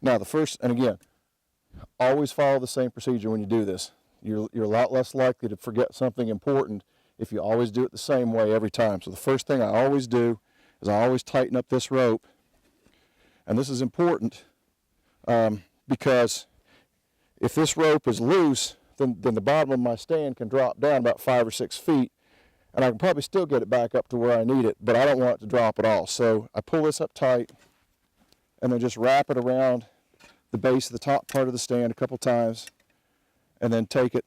Now the first, and again, always follow the same procedure when you do this. You're a lot less likely to forget something important if you always do it the same way every time. So the first thing I always do is I always tighten up this rope. And this is important because if this rope is loose, then the bottom of my stand can drop down about 5 or 6 feet, and I can probably still get it back up to where I need it, but I don't want it to drop at all. So I pull this up tight and then just wrap it around the base of the top part of the stand a couple times, and then take it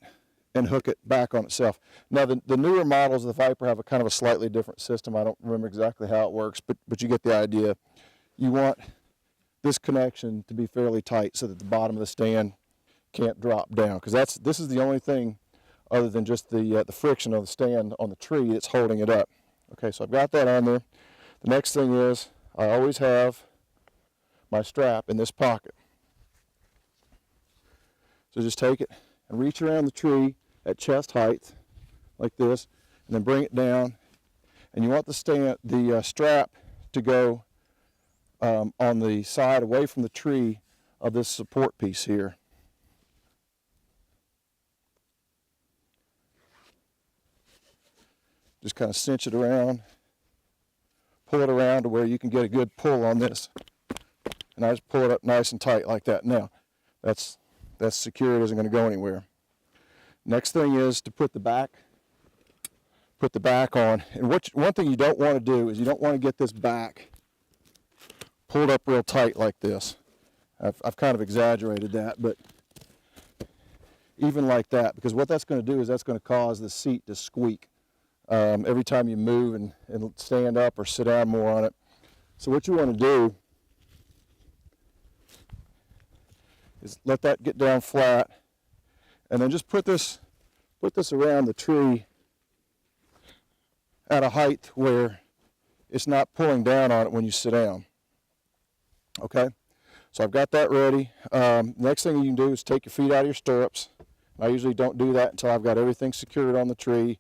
and hook it back on itself. Now the newer models of the Viper have a kind of a slightly different system. I don't remember exactly how it works, but you get the idea. You want this connection to be fairly tight so that the bottom of the stand can't drop down, because this is the only thing other than just the friction of the stand on the tree that's holding it up. Okay, so I've got that on there. The next thing is I always have my strap in this pocket. So just take it and reach around the tree at chest height like this, and then bring it down. And you want the strap to go on the side away from the tree of this support piece here. Just kind of cinch it around, pull it around to where you can get a good pull on this. And I just pull it up nice and tight like that. Now, that's secure, it isn't going to go anywhere. Next thing is to put the back on. And one thing you don't want to do is you don't want to get this back pulled up real tight like this. I've kind of exaggerated that, but even like that, because what that's going to do is that's going to cause the seat to squeak every time you move and stand up or sit down more on it. So what you want to do is let that get down flat, and then just put this around the tree at a height where it's not pulling down on it when you sit down. Okay, so I've got that ready. Next thing you can do is take your feet out of your stirrups. I usually don't do that until I've got everything secured on the tree.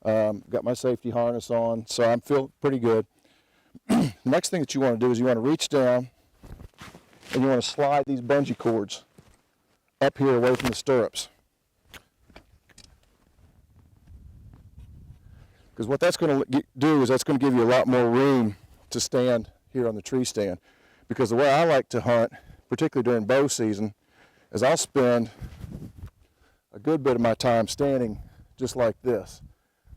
Got my safety harness on, so I'm feeling pretty good. Next thing that you want to do is you want to reach down and you want to slide these bungee cords up here away from the stirrups. Because what that's going to do is that's going to give you a lot more room to stand here on the tree stand. Because the way I like to hunt, particularly during bow season, is I'll spend a good bit of my time standing just like this.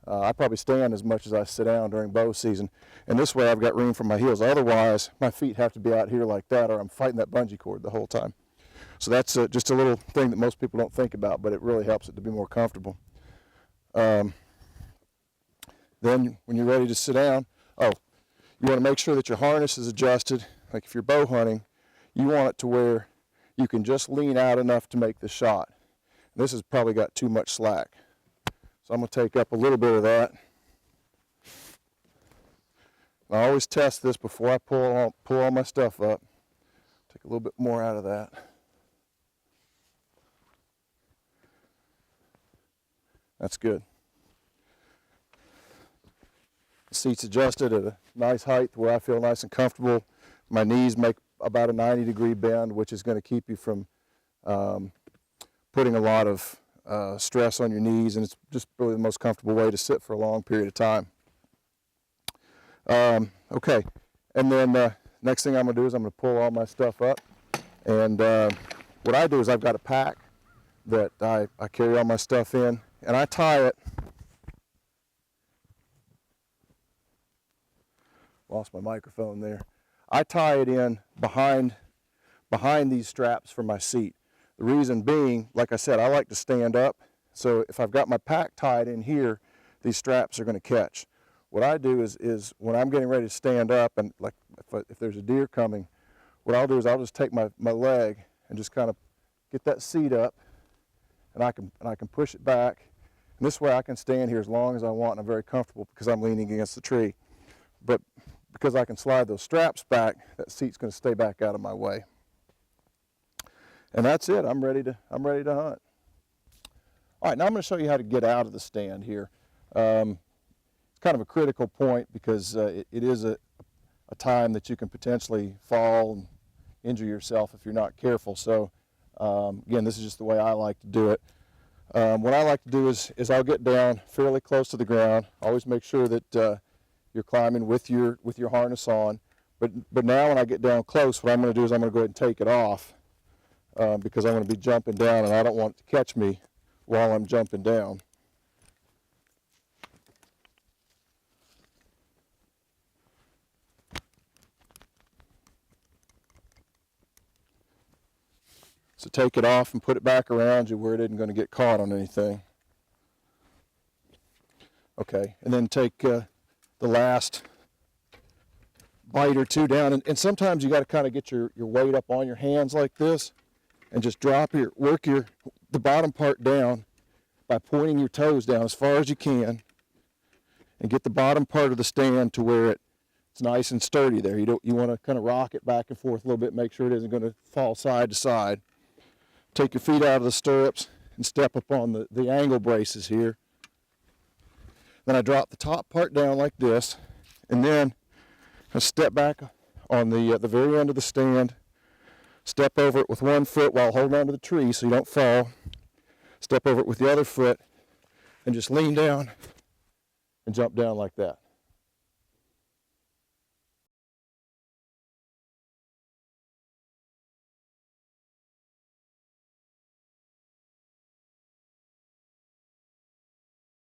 I probably stand as much as I sit down during bow season, and this way I've got room for my heels. Otherwise, my feet have to be out here like that, or I'm fighting that bungee cord the whole time. So that's just a little thing that most people don't think about, but it really helps it to be more comfortable. Then when you're ready to sit down, you want to make sure that your harness is adjusted. Like if you're bow hunting, you want it to where you can just lean out enough to make the shot. This has probably got too much slack. So I'm going to take up a little bit of that. I always test this before I pull all my stuff up. Take a little bit more out of that. That's good. The seat's adjusted at a nice height where I feel nice and comfortable. My knees make about a 90-degree bend, which is going to keep you from putting a lot of stress on your knees, and it's just really the most comfortable way to sit for a long period of time. Okay, and then next thing I'm going to do is I'm going to pull all my stuff up, and what I do is I've got a pack that I carry all my stuff in, and I tie it. Lost my microphone there. I tie it in behind these straps for my seat. The reason being, like I said, I like to stand up, so if I've got my pack tied in here, these straps are going to catch. What I do is when I'm getting ready to stand up, and like if there's a deer coming, what I'll do is I'll just take my leg and just kind of get that seat up, and I can push it back, and this way I can stand here as long as I want, and I'm very comfortable because I'm leaning against the tree. But because I can slide those straps back, that seat's going to stay back out of my way. And that's it. I'm ready to hunt. All right, now I'm going to show you how to get out of the stand here. It's kind of a critical point because it is a time that you can potentially fall and injure yourself if you're not careful. So again, this is just the way I like to do it. What I like to do is I'll get down fairly close to the ground. Always make sure that you're climbing with your harness on. But now when I get down close, what I'm going to do is I'm going to go ahead and take it off because I'm going to be jumping down, and I don't want it to catch me while I'm jumping down. So take it off and put it back around you where it isn't going to get caught on anything. Okay, and then take the last bite or two down, and sometimes you got to kind of get your weight up on your hands like this, and just work the bottom part down by pointing your toes down as far as you can, and get the bottom part of the stand to where it's nice and sturdy there. You want to kind of rock it back and forth a little bit, make sure it isn't going to fall side to side. Take your feet out of the stirrups and step up on the ankle braces here. Then I drop the top part down like this, and then I step back on the very end of the stand, step over it with one foot while holding onto the tree so you don't fall, step over it with the other foot, and just lean down and jump down like that.